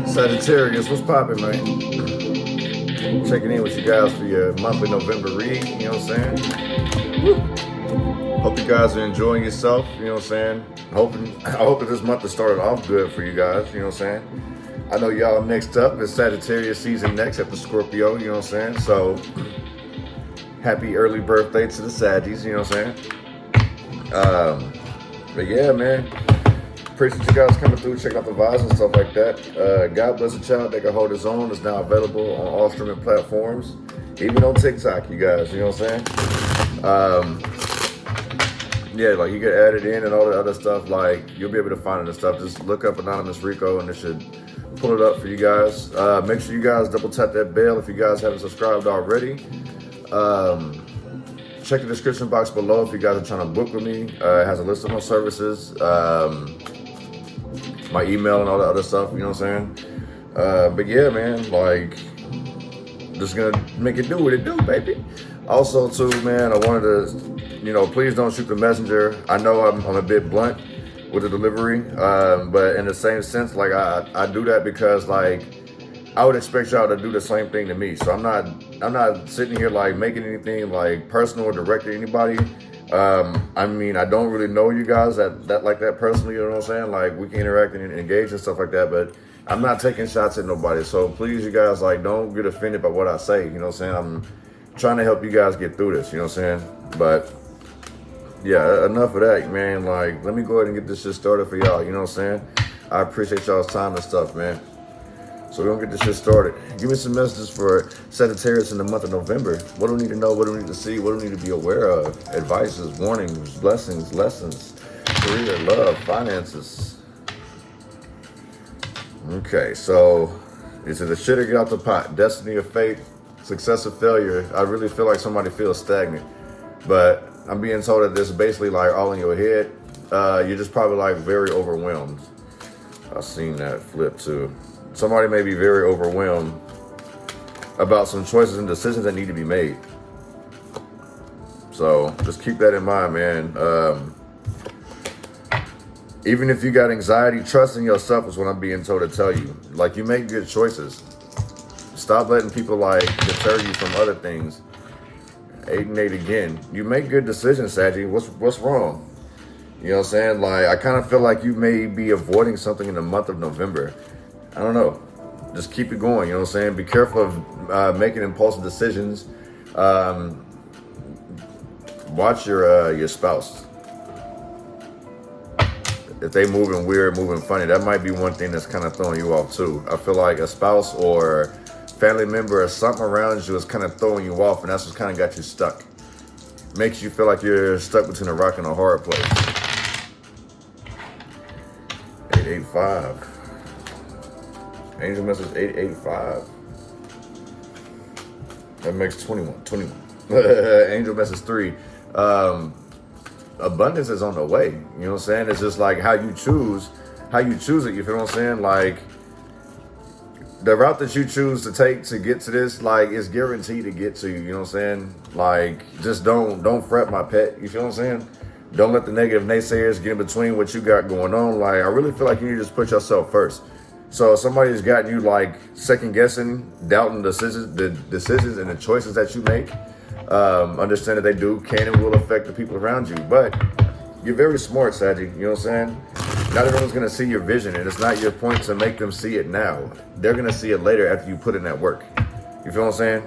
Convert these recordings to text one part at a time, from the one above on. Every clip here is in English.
Sagittarius, what's poppin', man? Checking in with you guys for your monthly November read, you know what I'm saying? Woo. Hope you guys are enjoying yourself, you know what I'm saying? I hope that this month has started off good for you guys, you know what I'm saying? I know y'all next up is Sagittarius season next after Scorpio, you know what I'm saying? So, happy early birthday to the Saggies, you know what I'm saying? But yeah, man. Appreciate you guys coming through, checking out the vibes and stuff like that. God Bless a Child That Can Hold His Own is now available on all streaming platforms, even on TikTok, you guys, you know what I'm saying? Yeah, like you get added in and all the other stuff, like you'll be able to find it and stuff. Just look up AnonymousRico and it should pull it up for you guys. Make sure you guys double tap that bell if you guys haven't subscribed already. Check the description box below if you guys are trying to book with me. It has a list of my services. My email and all the other stuff, you know what I'm saying? But yeah, man, like, just gonna make it do what it do, baby. Also, too, man, I wanted to, you know, please don't shoot the messenger. I know I'm a bit blunt with the delivery, but in the same sense, like, I do that because, like, I would expect y'all to do the same thing to me. So I'm not sitting here, like, making anything, like, personal or direct to anybody. I mean, I don't really know you guys that like that personally, you know what I'm saying? Like, we can interact and engage and stuff like that, but I'm not taking shots at nobody. So please, you guys, like, don't get offended by what I say, you know what I'm saying? I'm trying to help you guys get through this, you know what I'm saying? But yeah, enough of that, man. Like, let me go ahead and get this shit started for y'all, you know what I'm saying? I appreciate y'all's time and stuff, man. So we're gonna get this shit started. Give me some messages for Sagittarius in the month of November. What do we need to know? What do we need to see? What do we need to be aware of? Advices, warnings, blessings, lessons, career, love, finances. Okay, so is it a shit or get out the pot? Destiny or fate? Success or failure? I really feel like somebody feels stagnant, but I'm being told that this is basically like all in your head. You're just probably like very overwhelmed. I've seen that flip too. Somebody may be very overwhelmed about some choices and decisions that need to be made. So just keep that in mind, man. Even if you got anxiety, trust in yourself is what I'm being told to tell you. Like, you make good choices. Stop letting people, like, deter you from other things. 8 and 8 again. You make good decisions, Saggy. What's wrong? You know what I'm saying? Like, I kind of feel like you may be avoiding something in the month of November. I don't know. Just keep it going, you know what I'm saying? Be careful of making impulsive decisions. Watch your spouse. If they moving weird, moving funny, that might be one thing that's kind of throwing you off too. I feel like a spouse or family member or something around you is kind of throwing you off, and that's what kind of got you stuck. Makes you feel like you're stuck between a rock and a hard place. 885. Angel message 885. That makes 21. Angel message 3. Abundance is on the way. You know what I'm saying? It's just like how you choose it. You feel what I'm saying? Like, the route that you choose to take to get to this, like, is guaranteed to get to you. You know what I'm saying? Like, just don't fret, my pet. You feel what I'm saying? Don't let the negative naysayers get in between what you got going on. Like, I really feel like you need to just put yourself first. So if somebody's gotten you, like, second guessing, doubting the decisions and the choices that you make, understand that they can and will affect the people around you. But you're very smart, Saggy. You know what I'm saying? Not everyone's going to see your vision, and it's not your point to make them see it now. They're going to see it later after you put in that work. You feel what I'm saying?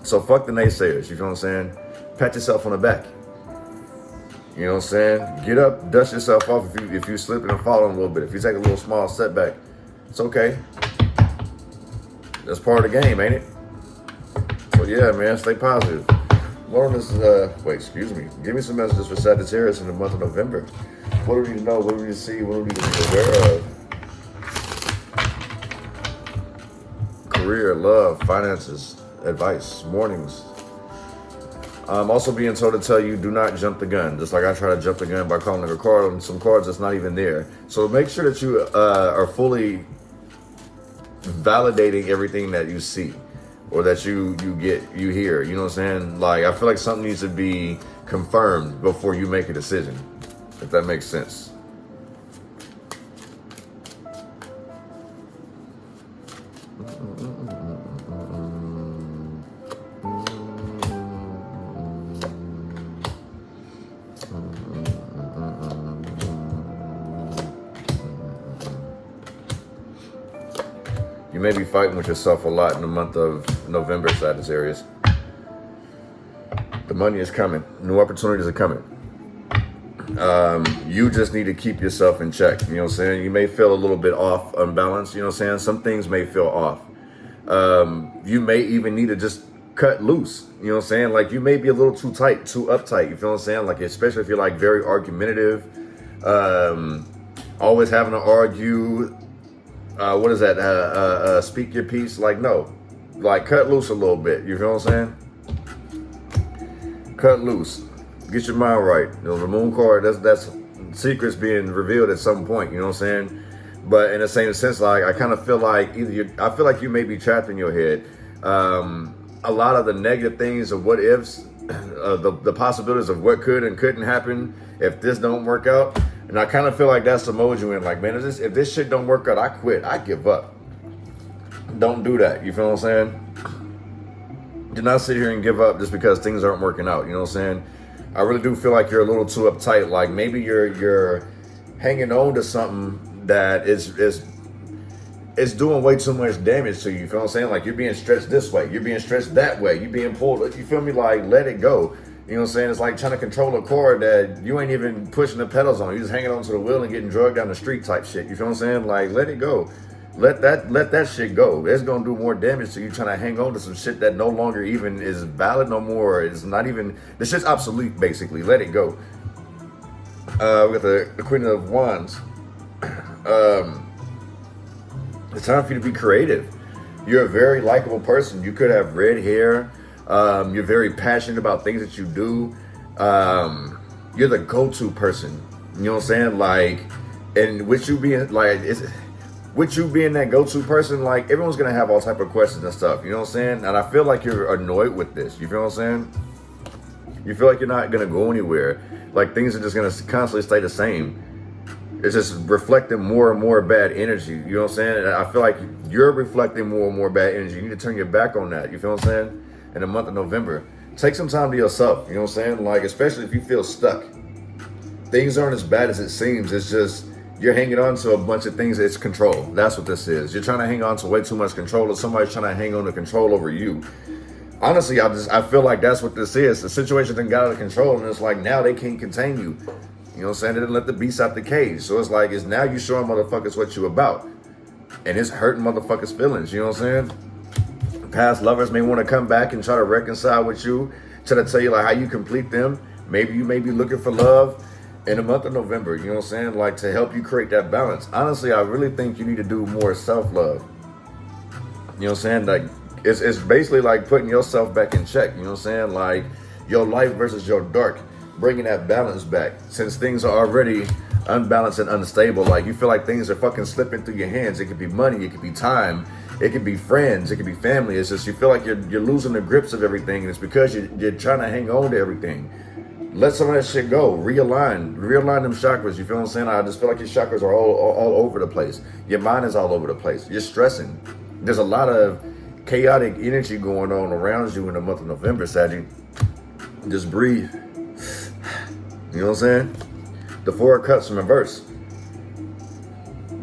So fuck the naysayers. You feel what I'm saying? Pat yourself on the back. You know what I'm saying? Get up, dust yourself off if you slip and fall a little bit. If you take a little small setback, it's okay. That's part of the game, ain't it? So yeah, man, stay positive. More on this, excuse me. Give me some messages for Sagittarius in the month of November. What do we need to know? What do we need to see? What do we need to be aware of? Career, love, finances, advice, warnings. I'm also being told to tell you, do not jump the gun. Just like I try to jump the gun by calling a card on some cards that's not even there. So make sure that you are fully validating everything that you see or that you hear. You know what I'm saying? Like, I feel like something needs to be confirmed before you make a decision, if that makes sense. may be fighting with yourself a lot in the month of November, Sagittarius. The money is coming. New opportunities are coming. You just need to keep yourself in check. You know what I'm saying? You may feel a little bit off, unbalanced. You know what I'm saying? Some things may feel off. You may even need to just cut loose. You know what I'm saying? Like, you may be a little too tight, too uptight. You feel what I'm saying? Like, especially if you're like very argumentative, always having to argue. What is that? Speak your piece. Like, no, like, cut loose a little bit. You feel what I'm saying? Cut loose. Get your mind right. You know, the moon card, that's secrets being revealed at some point. You know what I'm saying? But in the same sense, like, I kind of feel like I feel like you may be trapped in your head. A lot of the negative things of what ifs, the possibilities of what could and couldn't happen if this don't work out. And I kind of feel like that's the mode you in. Like, man, if this shit don't work out, I quit. I give up. Don't do that. You feel what I'm saying? Do not sit here and give up just because things aren't working out. You know what I'm saying? I really do feel like you're a little too uptight. Like, maybe you're hanging on to something that is doing way too much damage to you. You feel what I'm saying? Like, you're being stretched this way. You're being stretched that way. You're being pulled. You feel me? Like, let it go. You know what I'm saying? It's like trying to control a car that you ain't even pushing the pedals on. You're just hanging onto the wheel and getting drugged down the street type shit. You feel what I'm saying? Like, let it go. Let that shit go. It's gonna do more damage to you trying to hang on to some shit that no longer even is valid no more. It's not even, the shit's obsolete, basically. Let it go. We got the Queen of Wands. It's time for you to be creative. You're a very likable person. You could have red hair. You're very passionate about things that you do. You're the go-to person. You know what I'm saying? Like, and with you being like, with you being that go-to person, like, everyone's gonna have all type of questions and stuff. You know what I'm saying? And I feel like you're annoyed with this. You feel what I'm saying? You feel like you're not gonna go anywhere. Like, things are just gonna constantly stay the same. It's just reflecting more and more bad energy. You know what I'm saying? And I feel like you're reflecting more and more bad energy. You need to turn your back on that. You feel what I'm saying? In the month of November, take some time to yourself. You know what I'm saying? Like, especially if you feel stuck. Things aren't as bad as it seems. It's just you're hanging on to a bunch of things. It's control. That's what this is. You're trying to hang on to way too much control, or somebody's trying to hang on to control over you. Honestly, I feel like that's what this is. The situation then got out of control, and it's like now they can't contain you. You know what I'm saying? They didn't let the beast out the cage. So it's like, it's now you showing motherfuckers what you about. And it's hurting motherfuckers' feelings. You know what I'm saying? Past lovers may want to come back and try to reconcile with you, try to tell you like how you complete them. Maybe you may be looking for love in the month of November, you know what I'm saying? Like, to help you create that balance. Honestly, I really think you need to do more self-love. You know what I'm saying? Like, it's basically like putting yourself back in check, you know what I'm saying? Like, your light versus your dark, bringing that balance back. Since things are already unbalanced and unstable, like, you feel like things are fucking slipping through your hands. It could be money, it could be time, it could be friends, it could be family. It's just you feel like you're losing the grips of everything, and it's because you're trying to hang on to everything. Let some of that shit go. Realign them chakras. You feel what I'm saying? I just feel like your chakras are all over the place. Your mind is all over the place. You're stressing. There's a lot of chaotic energy going on around you in the month of November, Saggy. Just breathe. You know what I'm saying? The Four of Cups in reverse.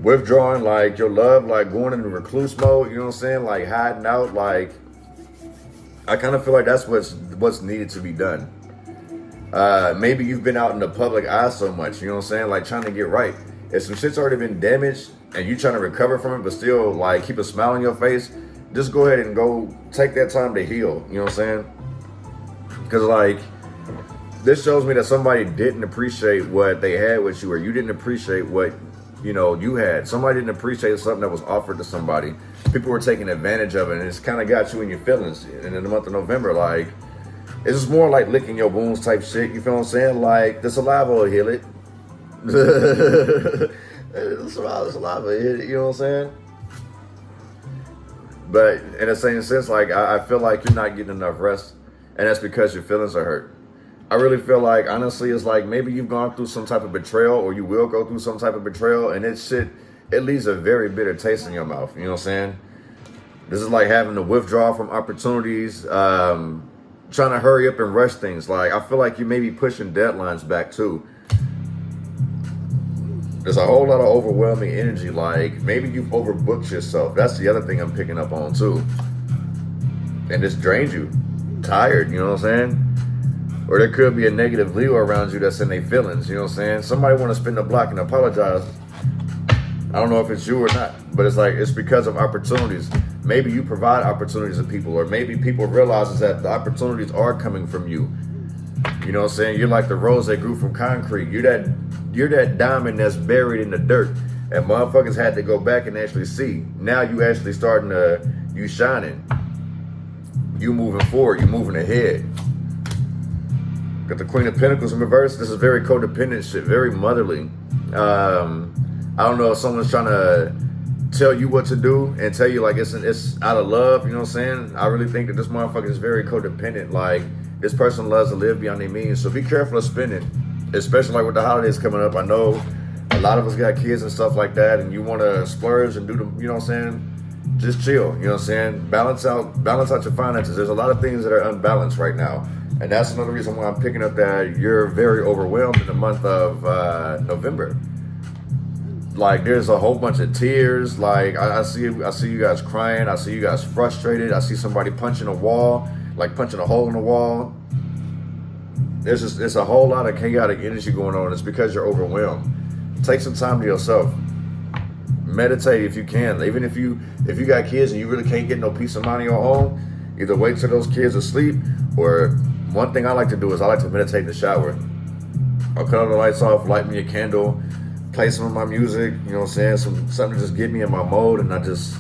Withdrawing, like, your love, like going into recluse mode, you know what I'm saying? Like, hiding out, like, I kind of feel like that's what's needed to be done. Maybe you've been out in the public eye so much, you know what I'm saying? Like, trying to get right. If some shit's already been damaged and you trying to recover from it, but still, like, keep a smile on your face, just go ahead and go take that time to heal, you know what I'm saying? Because, like, this shows me that somebody didn't appreciate what they had with you, or you didn't appreciate what, you know, you had. Somebody didn't appreciate something that was offered to somebody. People were taking advantage of it, and it's kind of got you in your feelings. And in the month of November, like, it's just more like licking your wounds type shit. You feel what I'm saying? Like, the saliva will heal it. The saliva will heal it, you know what I'm saying? But in the same sense, like, I feel like you're not getting enough rest, and that's because your feelings are hurt. I really feel like, honestly, it's like maybe you've gone through some type of betrayal, or you will go through some type of betrayal, and it leaves a very bitter taste in your mouth. You know what I'm saying? This is like having to withdraw from opportunities, trying to hurry up and rush things. Like, I feel like you may be pushing deadlines back too. There's a whole lot of overwhelming energy. Like maybe you've overbooked yourself. That's the other thing I'm picking up on too. And it's drained you. Tired, you know what I'm saying? Or there could be a negative Leo around you that's in their feelings, you know what I'm saying? Somebody want to spin the block and apologize. I don't know if it's you or not, but it's like, it's because of opportunities. Maybe you provide opportunities to people, or maybe people realize that the opportunities are coming from you. You know what I'm saying? You're like the rose that grew from concrete. You're that diamond that's buried in the dirt, and motherfuckers had to go back and actually see. Now you actually starting to, you shining. You moving forward, you moving ahead. Got the Queen of Pentacles in reverse. This is very codependent shit, very motherly. I don't know if someone's trying to tell you what to do and tell you like it's out of love, you know what I'm saying? I really think that this motherfucker is very codependent. Like, this person loves to live beyond their means. So be careful of spending, especially like with the holidays coming up. I know a lot of us got kids and stuff like that, and you want to splurge and do the, you know what I'm saying? Just chill, you know what I'm saying? Balance out your finances. There's a lot of things that are unbalanced right now. And that's another reason why I'm picking up that you're very overwhelmed in the month of November. Like, there's a whole bunch of tears. Like, I see you guys crying. I see you guys frustrated. I see somebody punching a wall, like punching a hole in the wall. It's a whole lot of chaotic energy going on. It's because you're overwhelmed. Take some time to yourself. Meditate if you can. Even if you got kids and you really can't get no peace of mind on your own, either wait till those kids are asleep, or one thing I like to do is I like to meditate in the shower. I'll cut all the lights off, light me a candle, play some of my music, you know what I'm saying? Something to just get me in my mode, and I just,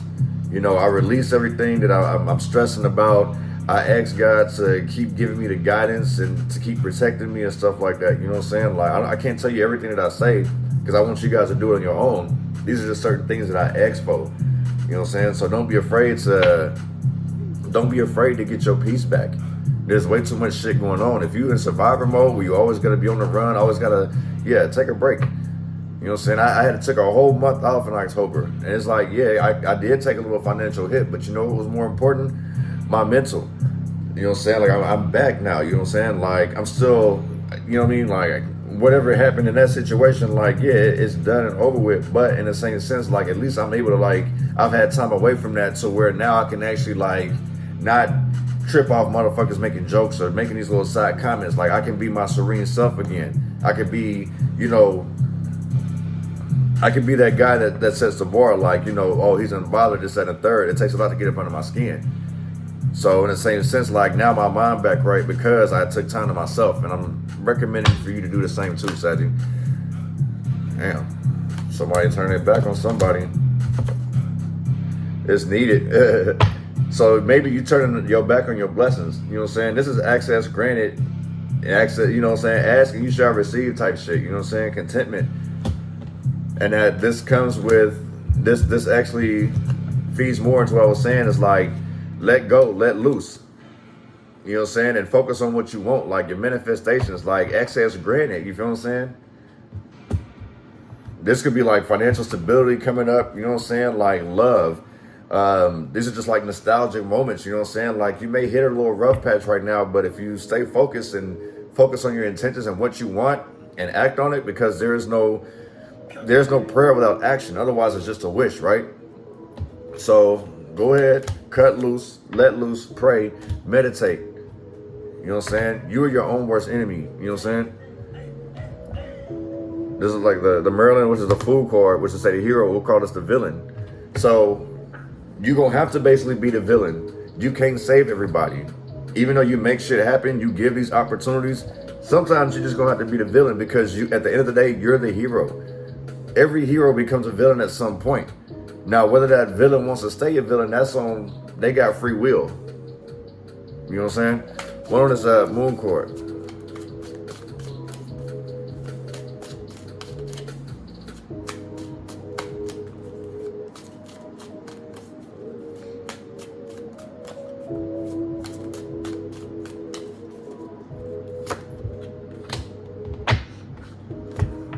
you know, I release everything that I'm stressing about. I ask God to keep giving me the guidance and to keep protecting me and stuff like that, you know what I'm saying? Like, I can't tell you everything that I say because I want you guys to do it on your own. These are just certain things that I ask for, you know what I'm saying? So don't be afraid to get your peace back. There's way too much shit going on. If you're in survivor mode where you always got to be on the run, always got to, take a break. You know what I'm saying? I had to take a whole month off in October. And it's like, I did take a little financial hit, but you know what was more important? My mental. You know what I'm saying? Like, I'm back now, you know what I'm saying? Like, I'm still, you know what I mean? Like, whatever happened in that situation, like, it's done and over with. But in the same sense, like, at least I'm able to, like, I've had time away from that to where now I can actually, like, not trip off motherfuckers making jokes or making these little side comments. Like, I can be my serene self again. I could be, you know, I could be that guy that sets the bar, like, you know, oh, he's unbothered, this, that, and the third. It takes a lot to get up under my skin. So in the same sense, like, now my mind back right because I took time to myself, and I'm recommending for you to do the same too, Saggy. Damn, somebody turning it back on somebody. It's needed. So maybe you turning your back on your blessings. You know what I'm saying? This is access granted. Access, you know what I'm saying? Ask and you shall receive type shit. You know what I'm saying? Contentment. And that this comes with, this actually feeds more into what I was saying. Is like, let go, let loose. You know what I'm saying? And focus on what you want. Like, your manifestations, like access granted. You feel what I'm saying? This could be like financial stability coming up. You know what I'm saying? Like love. These are just like nostalgic moments, you know what I'm saying? Like, you may hit a little rough patch right now, but if you stay focused and focus on your intentions and what you want and act on it, because there's no prayer without action. Otherwise, it's just a wish, right? So go ahead, cut loose, let loose, pray, meditate. You know what I'm saying? You are your own worst enemy. You know what I'm saying? This is like the Merlin, which is the Fool card, which is say the hero. We'll call this the villain. So you're going to have to basically be the villain. You can't save everybody. Even though you make shit happen, you give these opportunities, sometimes you're just going to have to be the villain because you, at the end of the day, you're the hero. Every hero becomes a villain at some point. Now, whether that villain wants to stay a villain, that's on, they got free will. You know what I'm saying? One on this moon card.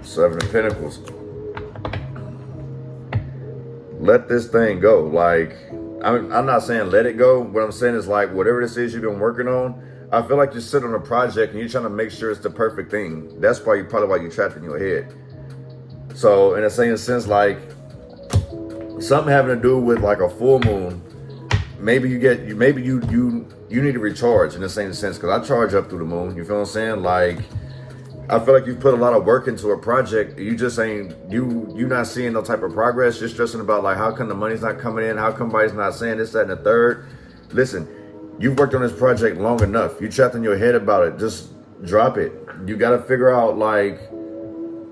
Seven of Pentacles. Let this thing go. Like, I'm not saying let it go. What I'm saying is, like, whatever this is you've been working on, I feel like you sit on a project and you're trying to make sure it's the perfect thing. That's probably why you're trapped in your head. So in the same sense, like something having to do with like a full moon, maybe you need to recharge in the same sense, because I charge up through the moon. You feel what I'm saying? Like I feel like you put a lot of work into a project. You just ain't you not seeing no type of progress. You're stressing about like how come the money's not coming in, how come somebody's not saying this, that, and the third. Listen, you've worked on this project long enough. You trapped in your head about it. Just drop it. You got to figure out like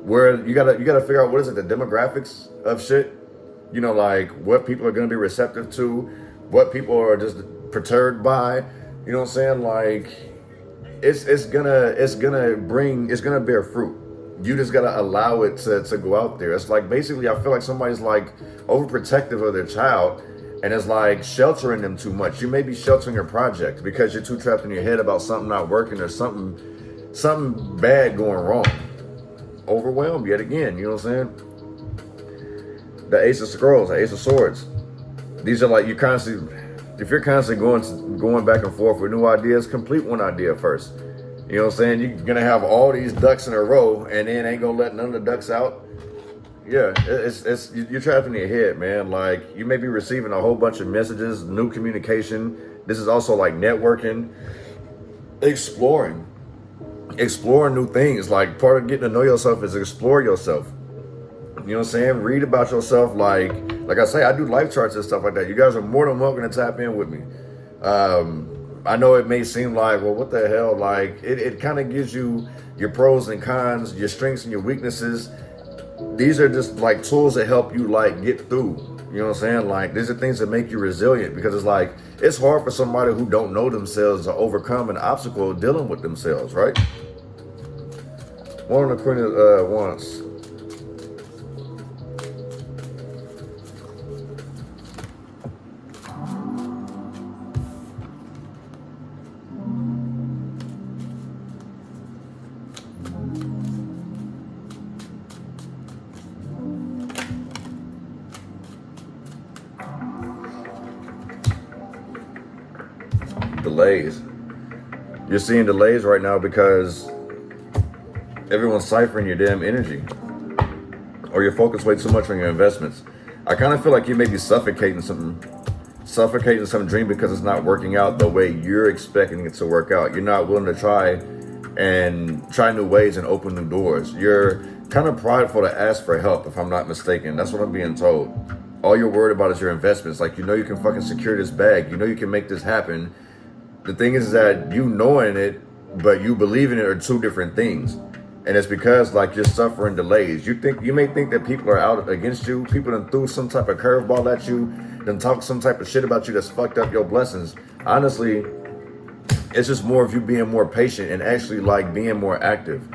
where you gotta figure out what is it, the demographics of shit. You know, like what people are gonna be receptive to, what people are just perturbed by. You know what I'm saying? Like it's gonna bear fruit. You just gotta allow it to go out there. It's like basically I feel like somebody's like overprotective of their child and it's like sheltering them too much. You may be sheltering your project because you're too trapped in your head about something not working or something bad going wrong. Overwhelmed yet again, you know what I'm saying? The Ace of Scrolls, the Ace of Swords. These are like if you're constantly going back and forth with new ideas, complete one idea first. You know what I'm saying? You're gonna have all these ducks in a row and then ain't gonna let none of the ducks out. Yeah, you're trapped in your head, man. Like you may be receiving a whole bunch of messages, new communication. This is also like networking, exploring new things. Like part of getting to know yourself is explore yourself. You know what I'm saying? Read about yourself. Like I say, I do life charts and stuff like that. You guys are more than welcome to tap in with me. I know it may seem like, well, what the hell? Like it kind of gives you your pros and cons, your strengths and your weaknesses. These are just like tools that help you like get through. You know what I'm saying? Like these are things that make you resilient, because it's like it's hard for somebody who don't know themselves to overcome an obstacle dealing with themselves, right? One of the Queen of Wands. Delays. You're seeing delays right now because everyone's ciphering your damn energy, or you're focused way too much on your investments. I kind of feel like you may be suffocating some dream because it's not working out the way you're expecting it to work out. You're not willing to try new ways and open new doors. You're kind of prideful to ask for help, if I'm not mistaken. That's what I'm being told. All you're worried about is your investments. Like, you know you can fucking secure this bag. You know you can make this happen. The thing is that you knowing it, but you believing it are two different things. And it's because like you're suffering delays. You may think that people are out against you. People done threw some type of curveball at you, done talk some type of shit about you that's fucked up your blessings. Honestly, it's just more of you being more patient and actually like being more active.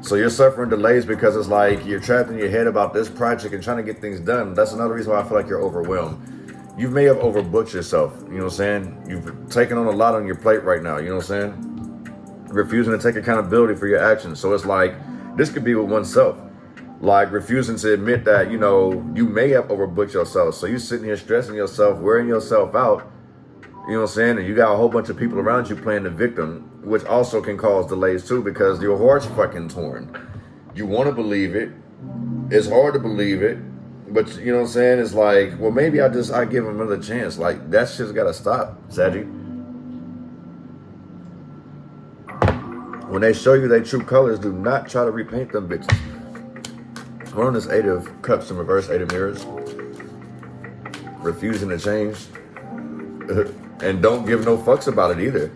So you're suffering delays because it's like you're trapped in your head about this project and trying to get things done. That's another reason why I feel like you're overwhelmed. You may have overbooked yourself, you know what I'm saying? You've taken on a lot on your plate right now, you know what I'm saying? Refusing to take accountability for your actions. So it's like, this could be with oneself. Like refusing to admit that, you know, you may have overbooked yourself. So you're sitting here stressing yourself, wearing yourself out, you know what I'm saying? And you got a whole bunch of people around you playing the victim, which also can cause delays too, because your heart's fucking torn. You want to believe it. It's hard to believe it. But you know what I'm saying? It's like, well, maybe I give them another chance. Like, that shit's got to stop, Saggy. When they show you their true colors, do not try to repaint them bitches. We're on this 8 of Cups in reverse, 8 of Mirrors. Refusing to change. And don't give no fucks about it either.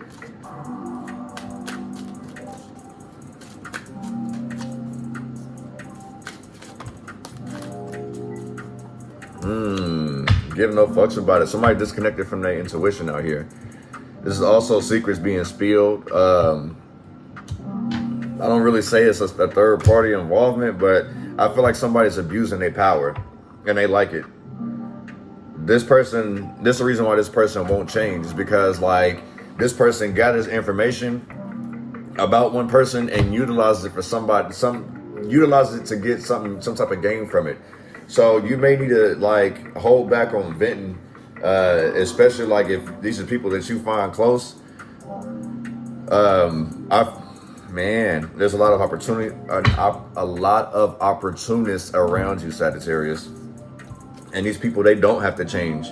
Give no fucks about it. Somebody disconnected from their intuition out here. This is also secrets being spilled. I don't really say it's a third party involvement, but I feel like somebody's abusing their power and they like it. This is the reason why this person won't change, is because like this person got his information about one person and utilizes it for utilizes it to get some type of gain from it. So you may need to like hold back on venting, especially like if these are people that you find close. Man, there's a lot of opportunity, a lot of opportunists around you, Sagittarius. And these people, they don't have to change.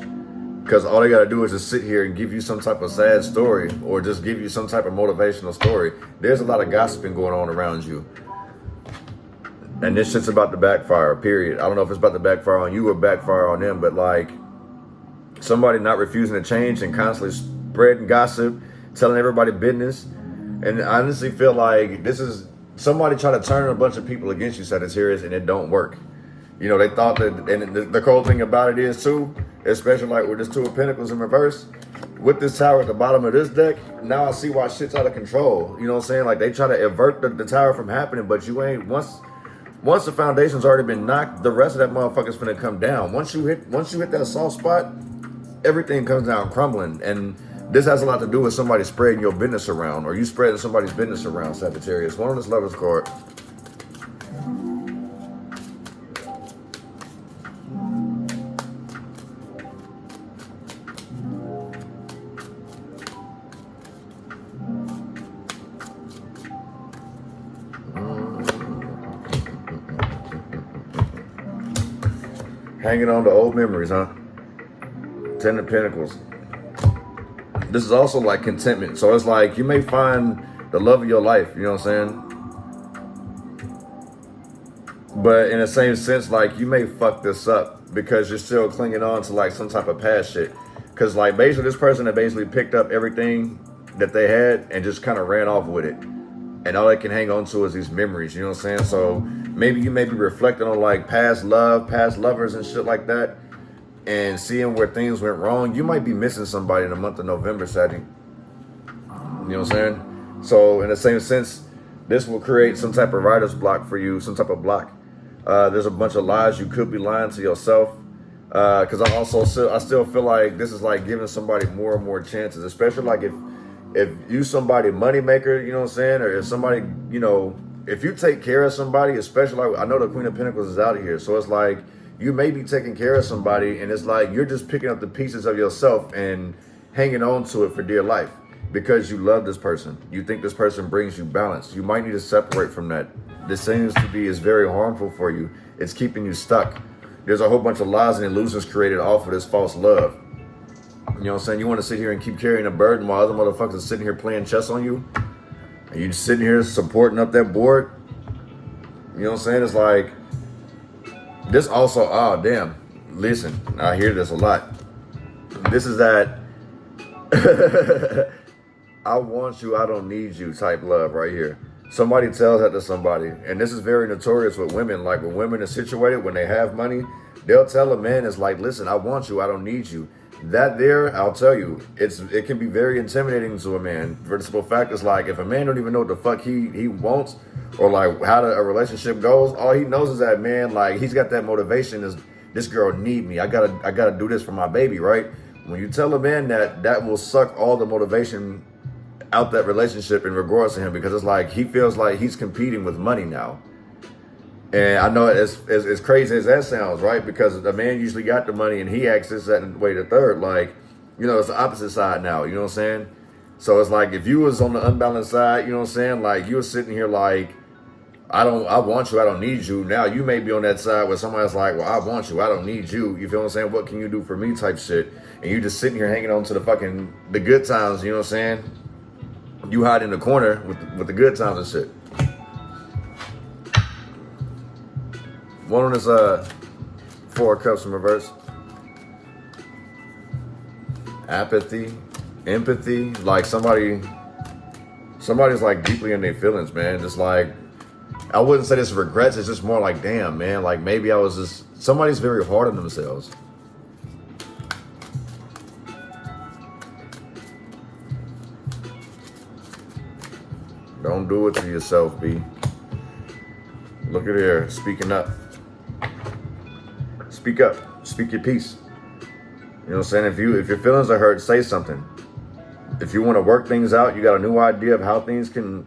Because all they got to do is just sit here and give you some type of sad story or just give you some type of motivational story. There's a lot of gossiping going on around you. And this shit's about to backfire, period. I don't know if it's about to backfire on you or backfire on them, but like somebody not refusing to change and constantly spreading gossip, telling everybody business. And I honestly feel like this is somebody trying to turn a bunch of people against you, Sagittarius, and it don't work. You know, they thought that, and the cool thing about it is too, especially like with this Two of Pentacles in reverse, with this tower at the bottom of this deck, now I see why shit's out of control. You know what I'm saying? Like they try to avert the tower from happening, but you ain't, once the foundation's already been knocked, the rest of that motherfucker's finna come down. Once you hit that soft spot, everything comes down crumbling. And this has a lot to do with somebody spreading your business around, or you spreading somebody's business around, Sagittarius. One on this Lover's card. Hanging on to old memories, huh? Ten of Pentacles. This is also like contentment. So it's like you may find the love of your life, you know what I'm saying? But in the same sense, like you may fuck this up because you're still clinging on to like some type of past shit. Because like basically this person that basically picked up everything that they had and just kind of ran off with it. And all they can hang on to is these memories, you know what I'm saying? So maybe you may be reflecting on like past love, past lovers and shit like that, and seeing where things went wrong. You might be missing somebody in the month of November, Sadie. You know what I'm saying? So in the same sense, this will create some type of writer's block for you, some type of block. There's a bunch of lies you could be lying to yourself. Because I still feel like this is like giving somebody more and more chances, especially like if you somebody money maker, you know what I'm saying? Or if somebody, you know, if you take care of somebody, especially like, I know the Queen of Pentacles is out of here. So it's like, you may be taking care of somebody and it's like, you're just picking up the pieces of yourself and hanging on to it for dear life because you love this person. You think this person brings you balance. You might need to separate from that. This seems to be is very harmful for you. It's keeping you stuck. There's a whole bunch of lies and illusions created off of this false love. You know what I'm saying? You want to sit here and keep carrying a burden while other motherfuckers are sitting here playing chess on you? And you just sitting here supporting up that board? You know what I'm saying? It's like, this also, oh, damn. Listen, I hear this a lot. This is that, I want you, I don't need you type love right here. Somebody tells that to somebody. And this is very notorious with women. Like when women are situated, when they have money, they'll tell a man, it's like, listen, I want you, I don't need you. That there, I'll tell you, it can be very intimidating to a man. For the simple fact is like, if a man don't even know what the fuck he wants or like how a relationship goes, all he knows is that, man, like he's got that motivation is this girl need me. I gotta do this for my baby, right? When you tell a man that will suck all the motivation out that relationship in regards to him, because it's like he feels like he's competing with money now. And I know as crazy as that sounds, right? Because the man usually got the money and he acts this, that, and way the third. Like, you know, it's the opposite side now, you know what I'm saying? So it's like if you was on the unbalanced side, you know what I'm saying? Like you were sitting here like, I want you, I don't need you. Now you may be on that side where somebody's like, well, I want you, I don't need you. You feel what I'm saying? What can you do for me type shit? And you just sitting here hanging on to the good times, you know what I'm saying? You hide in the corner with the good times and shit. One on this Four of Cups in reverse. Apathy, empathy, like somebody's like deeply in their feelings, man. Just like, I wouldn't say this regrets, it's just more like, damn, man, like maybe I was just, somebody's very hard on themselves. Don't do it to yourself, B. Look at here, speaking up. Speak up, speak your piece. You know what I'm saying? If your feelings are hurt, say something. If you want to work things out, you got a new idea of how things can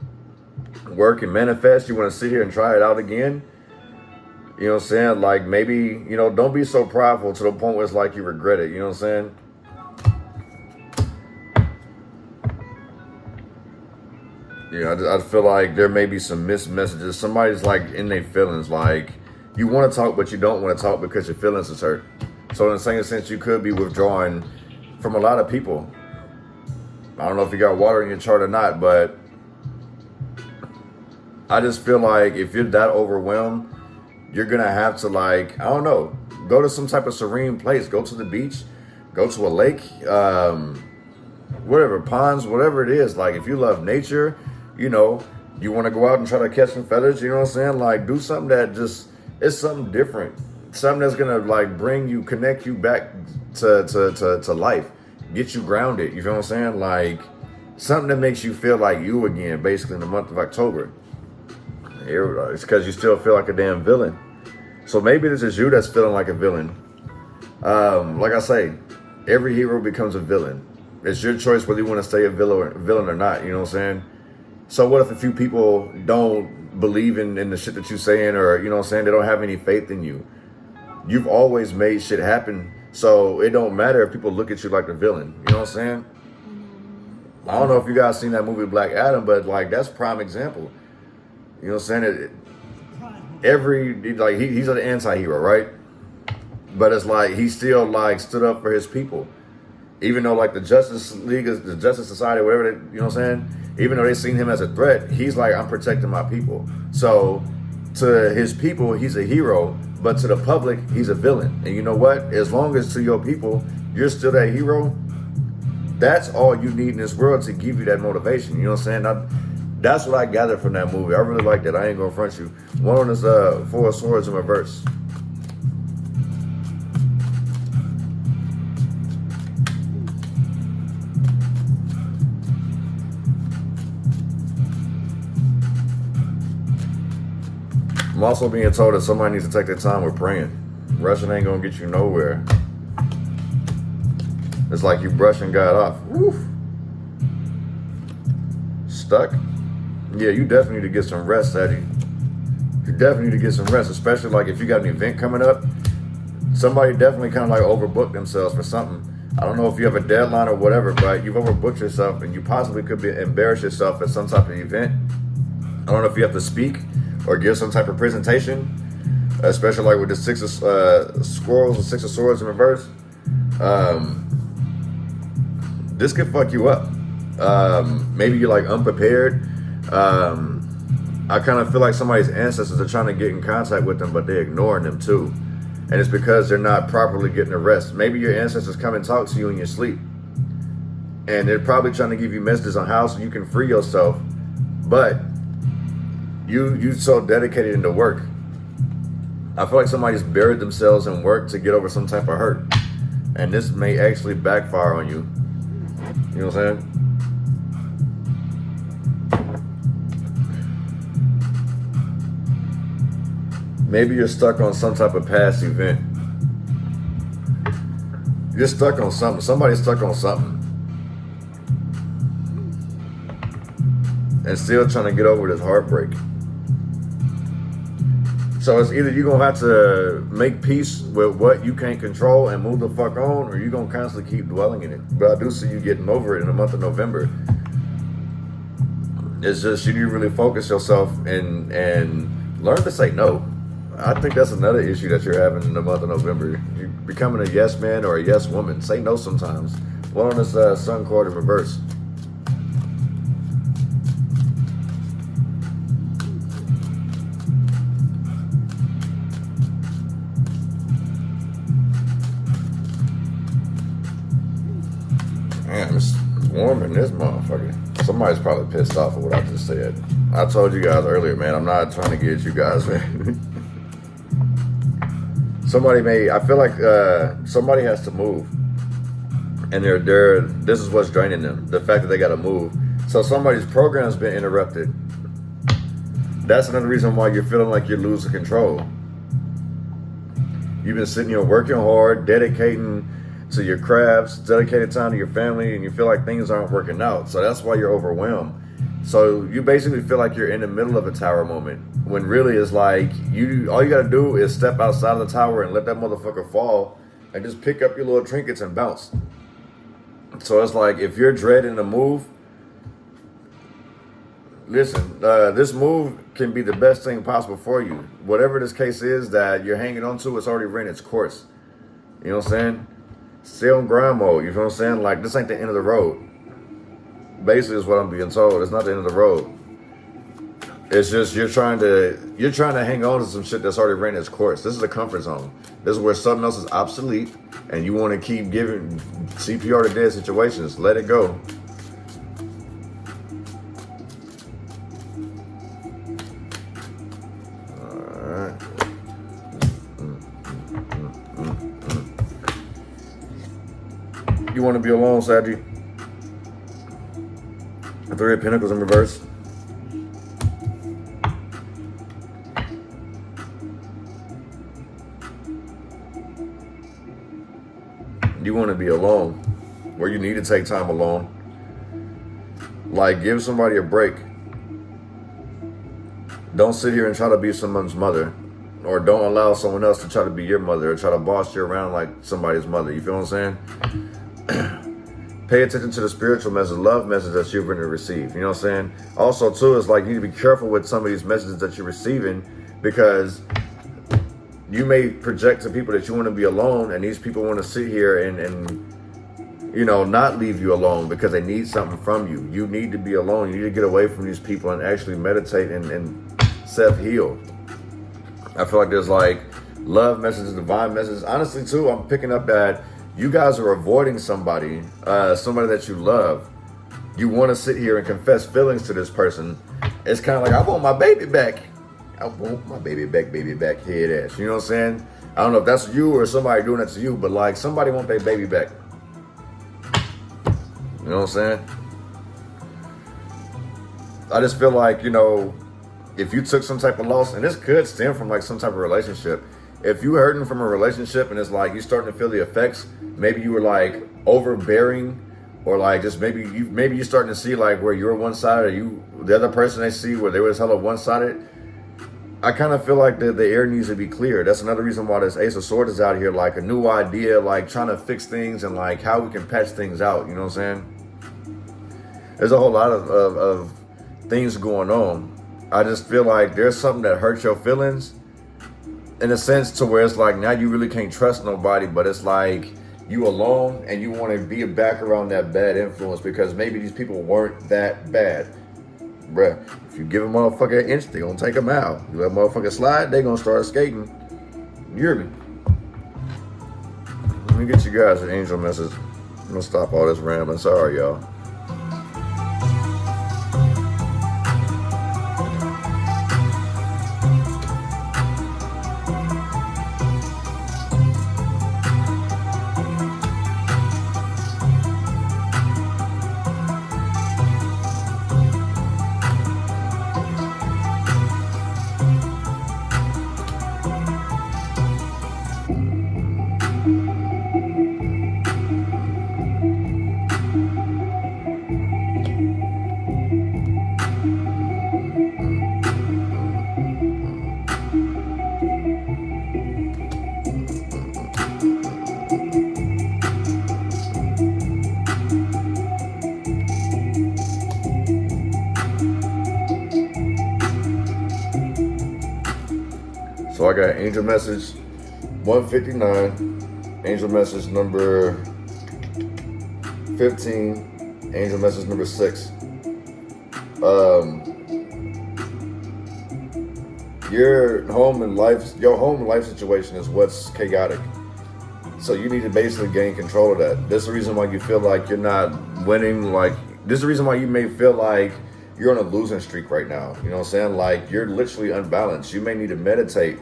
work and manifest, you want to sit here and try it out again. You know what I'm saying? Like maybe, you know, don't be so prideful to the point where it's like you regret it. You know what I'm saying? I feel like there may be some missed messages. Somebody's like in their feelings, like you want to talk, but you don't want to talk because your feelings is hurt. So in the same sense, you could be withdrawing from a lot of people. I don't know if you got water in your chart or not, but I just feel like if you're that overwhelmed, you're going to have to, like, I don't know, go to some type of serene place. Go to the beach, go to a lake, whatever, ponds, whatever it is. Like, if you love nature, you know, you want to go out and try to catch some feathers, you know what I'm saying? Like, do something that just, it's something different. Something that's going to, like, connect you back to life. Get you grounded, you feel what I'm saying? Like, something that makes you feel like you again, basically in the month of October. It's because you still feel like a damn villain. So maybe this is you that's feeling like a villain. Like I say, every hero becomes a villain. It's your choice whether you want to stay a villain or not, you know what I'm saying? So what if a few people don't believe in the shit that you're saying, or, you know what I'm saying, they don't have any faith in you? You've always made shit happen, so it don't matter if people look at you like the villain, you know what I'm saying? I don't know if you guys seen that movie Black Adam, but like that's prime example. You know what I'm saying? He's an anti-hero, right? But it's like he still like stood up for his people. Even though like the Justice League, the Justice Society, whatever, you know what I'm saying? Even though they seen him as a threat, he's like, I'm protecting my people. So to his people, he's a hero, but to the public, he's a villain. And you know what? As long as to your people, you're still that hero, that's all you need in this world to give you that motivation. You know what I'm saying? That's what I gathered from that movie. I really like that. I ain't gonna front you. One on this Four of Swords in reverse. I'm also being told that somebody needs to take their time with praying. Rushing ain't gonna get you nowhere. It's like you brushing God off. Woof. Stuck? Yeah, you definitely need to get some rest, Sadie. You definitely need to get some rest, especially like if you got an event coming up. Somebody definitely kind of like overbooked themselves for something. I don't know if you have a deadline or whatever, but you've overbooked yourself and you possibly could embarrass yourself at some type of event. I don't know if you have to speak or give some type of presentation, especially like with the Six of Squirrels or Six of Swords in reverse. This could fuck you up. Maybe you're like unprepared. I kind of feel like somebody's ancestors are trying to get in contact with them, but they're ignoring them too. And it's because they're not properly getting a rest. Maybe your ancestors come and talk to you in your sleep. And they're probably trying to give you messages on how so you can free yourself. But you so dedicated into work. I feel like somebody's buried themselves in work to get over some type of hurt. And this may actually backfire on you. You know what I'm saying? Maybe you're stuck on some type of past event. You're stuck on something. Somebody's stuck on something. And still trying to get over this heartbreak. So it's either you're going to have to make peace with what you can't control and move the fuck on, or you're going to constantly keep dwelling in it. But I do see you getting over it in the month of November. It's just you need to really focus yourself and learn to say no. I think that's another issue that you're having in the month of November. You're becoming a yes man or a yes woman. Say no sometimes. One on this Sun card in reverse. Damn, it's warm in this motherfucker. Somebody's probably pissed off at what I just said. I told you guys earlier, man, I'm not trying to get you guys, man. I feel like somebody has to move. And this is what's draining them. The fact that they gotta move. So somebody's program's been interrupted. That's another reason why you're feeling like you're losing control. You've been sitting here working hard, dedicating to your crafts, dedicated time to your family, and you feel like things aren't working out. So that's why you're overwhelmed. So you basically feel like you're in the middle of a tower moment, when really it's like all you gotta do is step outside of the tower and let that motherfucker fall and just pick up your little trinkets and bounce. So it's like if you're dreading the move, listen, this move can be the best thing possible for you. Whatever this case is that you're hanging on to, it's already ran its course. You know what I'm saying? Stay on grind mode. You know what I'm saying? Like, this ain't the end of the road. Basically, is what I'm being told. It's not the end of the road. It's just you're trying to hang on to some shit that's already ran its course. This is a comfort zone. This is where something else is obsolete, and you want to keep giving CPR to dead situations. Let it go. You want to be alone, Saggy? The Three of Pentacles in reverse. You want to be alone, where you need to take time alone. Like, give somebody a break. Don't sit here and try to be someone's mother, or don't allow someone else to try to be your mother or try to boss you around like somebody's mother. You feel what I'm saying? Pay attention to the spiritual message, love message that you're going to receive. You know what I'm saying? Also, too, is like you need to be careful with some of these messages that you're receiving, because you may project to people that you want to be alone, and these people want to sit here and you know, not leave you alone because they need something from you. You need to be alone. You need to get away from these people and actually meditate and self-heal. I feel like there's like love messages, divine messages. Honestly, too, I'm picking up that you guys are avoiding somebody that you love. You want to sit here and confess feelings to this person. It's kind of like, I want my baby back. I want my baby back, head ass. You know what I'm saying? I don't know if that's you or somebody doing that to you, but like somebody want their baby back. You know what I'm saying? I just feel like, you know, if you took some type of loss, and this could stem from like some type of relationship. If you hurting from a relationship and it's like you starting to feel the effects, maybe you were like overbearing, or like just maybe you starting to see like where you're one-sided, or the other person they see where they was hella one-sided. I kind of feel like the air needs to be cleared. That's another reason why this Ace of Swords is out here, like a new idea, like trying to fix things and like how we can patch things out. You know what I'm saying? There's a whole lot of things going on. I just feel like there's something that hurts your feelings in a sense to where it's like now you really can't trust nobody, but it's like you alone and you want to be back around that bad influence because maybe these people weren't that bad. Bruh, if you give a motherfucker an inch, they gonna take them out. You let a motherfucker slide, they gonna start skating. You hear me? Let me get you guys an angel message. I'm gonna stop all this rambling. Sorry, y'all. So I got angel message 159, angel message number 15, angel message number 6. Your home and life situation is what's chaotic. So you need to basically gain control of that. This is the reason why you feel like you're not winning. Like, this is the reason why you may feel like you're on a losing streak right now. You know what I'm saying? Like, you're literally unbalanced. You may need to meditate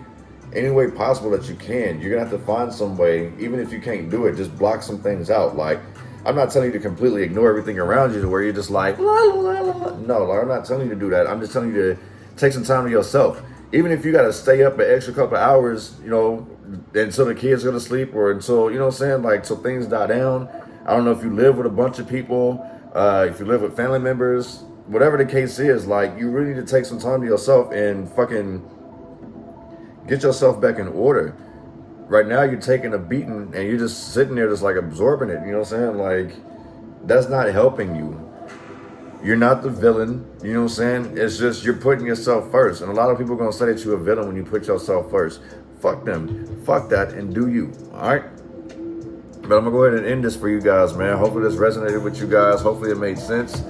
any way possible that you can. You're gonna have to find some way, even if you can't do it, just block some things out. Like, I'm not telling you to completely ignore everything around you to where you're just like, la, la, la, la. No, like, I'm not telling you to do that. I'm just telling you to take some time to yourself. Even if you gotta stay up an extra couple hours, you know, until the kids go to sleep or until, you know what I'm saying, like, till things die down. I don't know if you live with a bunch of people, if you live with family members, whatever the case is, like, you really need to take some time to yourself and fucking get yourself back in order. Right now, you're taking a beating and you're just sitting there just like absorbing it. You know what I'm saying? Like, that's not helping you. You're not the villain. You know what I'm saying? It's just you're putting yourself first. And a lot of people are going to say that you're a villain when you put yourself first. Fuck them. Fuck that and do you. All right? But I'm going to go ahead and end this for you guys, man. Hopefully this resonated with you guys. Hopefully it made sense.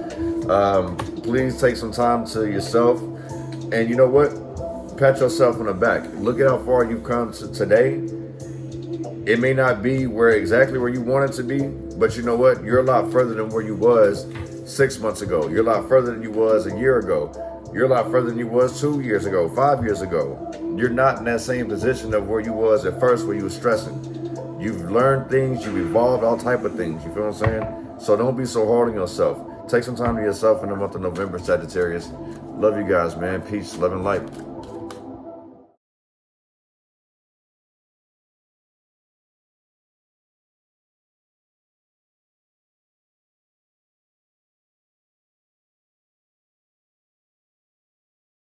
Please take some time to yourself. And you know what? Pat yourself on the back. Look at how far you've come to today. It may not be exactly where you want it to be, but you know what? You're a lot further than where you was 6 months ago. You're a lot further than you was a year ago. You're a lot further than you was 2 years ago, 5 years ago. You're not in that same position of where you was at first, where you was stressing. You've learned things, you've evolved, all type of things. You feel what I'm saying? So don't be so hard on yourself. Take some time to yourself in the month of November, Sagittarius. Love you guys, man. Peace, love, and light.